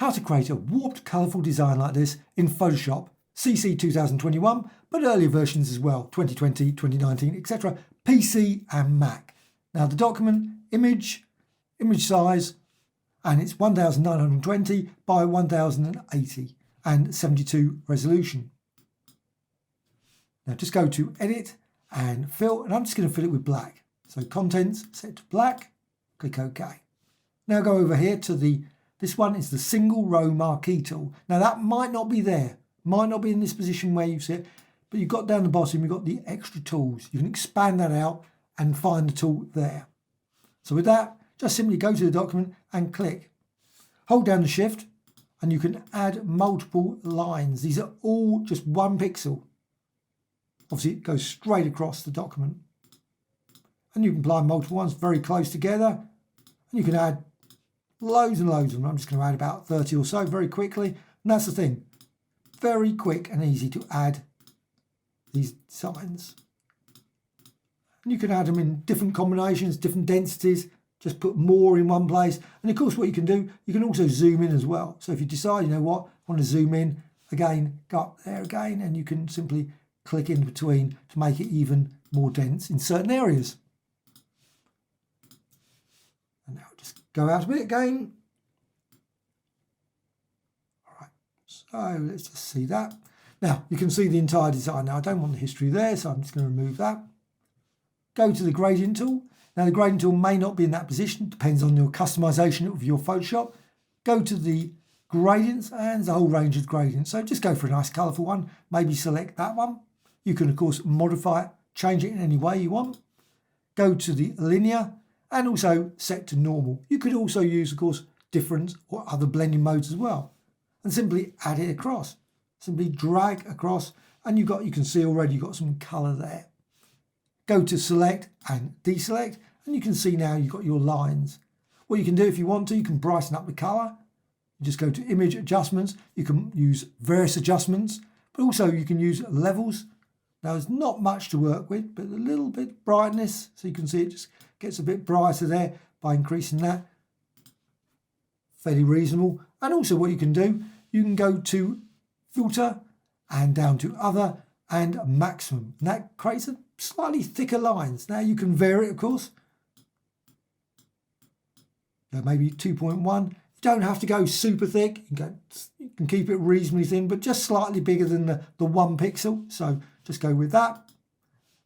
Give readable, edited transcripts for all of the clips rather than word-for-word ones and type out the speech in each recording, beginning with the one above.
how to create a warped, colourful design like this in Photoshop, CC 2021, but earlier versions as well, 2020, 2019, etc., PC and Mac. Now the document, image size, and it's 1920 by 1080 and 72 resolution. Now just go to edit and fill, and I'm just going to fill it with black. So contents set to black, click OK. Now go over here to this one is the single row marquee tool. Now that might not be there, might not be in this position where you see it, but you've got down the bottom, you've got the extra tools. You can expand that out and find the tool there. So with that, just simply go to the document and click. Hold down the shift and you can add multiple lines. These are all just 1 pixel. Obviously it goes straight across the document. And you can apply multiple ones very close together. And you can add loads and loads of them. I'm just going to add about 30 or so very quickly. And that's the thing. Very quick and easy to add these designs. And you can add them in different combinations, different densities. Just put more in one place. And of course what you can do, you can also zoom in as well. So if you decide, you know what, I want to zoom in, again, go up there again, and you can simply click in between to make it even more dense in certain areas. And now just go out a bit again. All right, so let's just see that. Now you can see the entire design. Now I don't want the history there, so I'm just going to remove that. Go to the gradient tool. Now the gradient tool may not be in that position, depends on your customization of your Photoshop. Go to the gradients, and there's a whole range of gradients. So just go for a nice colourful one, maybe select that one. You can of course modify it, change it in any way you want. Go to the linear and also set to normal. You could also use of course different or other blending modes as well. And simply add it across. Simply drag across and you can see already you've got some colour there. Go to select and deselect and you can see now you've got your lines. What you can do if you want to, you can brighten up the colour. You just go to image adjustments. You can use various adjustments, but also you can use levels. Now there's not much to work with, but a little bit brightness. So you can see it just gets a bit brighter there by increasing that. Fairly reasonable. And also what you can do, you can go to filter and down to other and maximum. And that creates a slightly thicker lines. Now you can vary it, of course. Maybe 2.1. You don't have to go super thick. You can keep it reasonably thin, but just slightly bigger than the 1 pixel. So just go with that.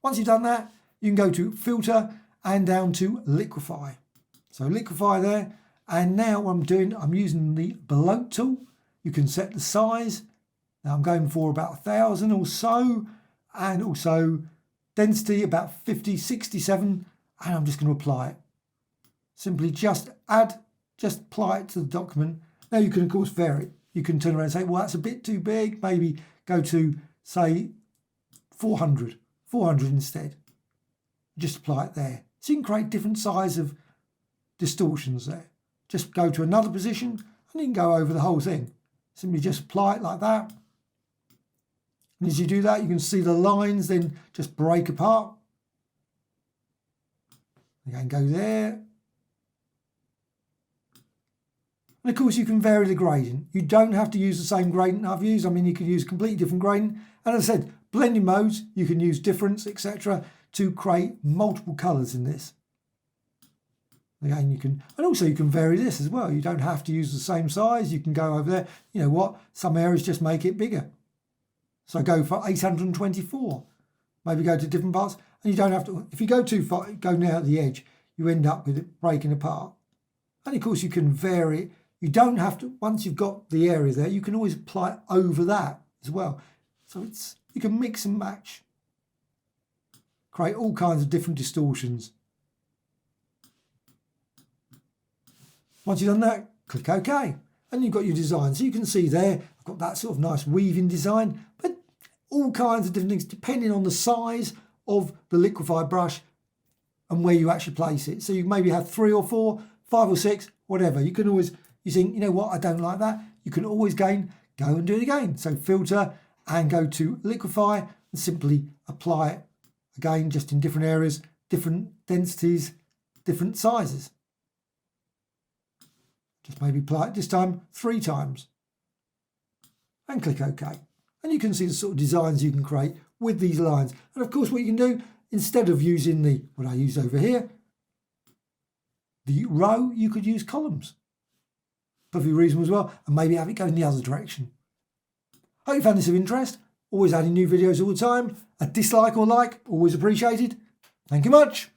Once you've done that, you can go to filter and down to Liquify. So Liquify there. And now what I'm using the bloat tool. You can set the size. Now I'm going for about 1,000 or so. And also density about 50, 67. And I'm just going to apply it. Simply just apply it to the document. Now you can of course vary it. You can turn around and say, well, that's a bit too big. Maybe go to say 400 instead. Just apply it there. So you can create different size of distortions there. Just go to another position and you can go over the whole thing. Simply just apply it like that. And as you do that, you can see the lines then just break apart. Again, go there. And of course you can vary the gradient. You don't have to use the same gradient I've used. I mean, you could use a completely different gradient. And as I said, blending modes, you can use difference, etc. to create multiple colours in this. Again, you can, and also you can vary this as well. You don't have to use the same size. You can go over there. You know what? Some areas just make it bigger. So go for 824. Maybe go to different parts. And you don't have to, if you go too far, go near the edge, you end up with it breaking apart. And of course you can vary it. You don't have to, once you've got the area there, you can always apply over that as well. So you can mix and match. Create all kinds of different distortions. Once you've done that, click OK. And you've got your design. So you can see there, I've got that sort of nice weaving design, but all kinds of different things depending on the size of the Liquify brush and where you actually place it. So you maybe have 3 or 4, 5 or 6, whatever. You can always, you think, you know what, I don't like that. You can always go and do it again. So filter and go to Liquify and simply apply it again, just in different areas, different densities, different sizes. Just maybe apply it this time 3 times. And click OK. And you can see the sort of designs you can create with these lines. And of course what you can do, instead of using what I use over here, the row, you could use columns. Perfectly reasonable as well, and maybe have it go in the other direction. Hope you found this of interest. Always adding new videos all the time. A dislike or like, always appreciated. Thank you much.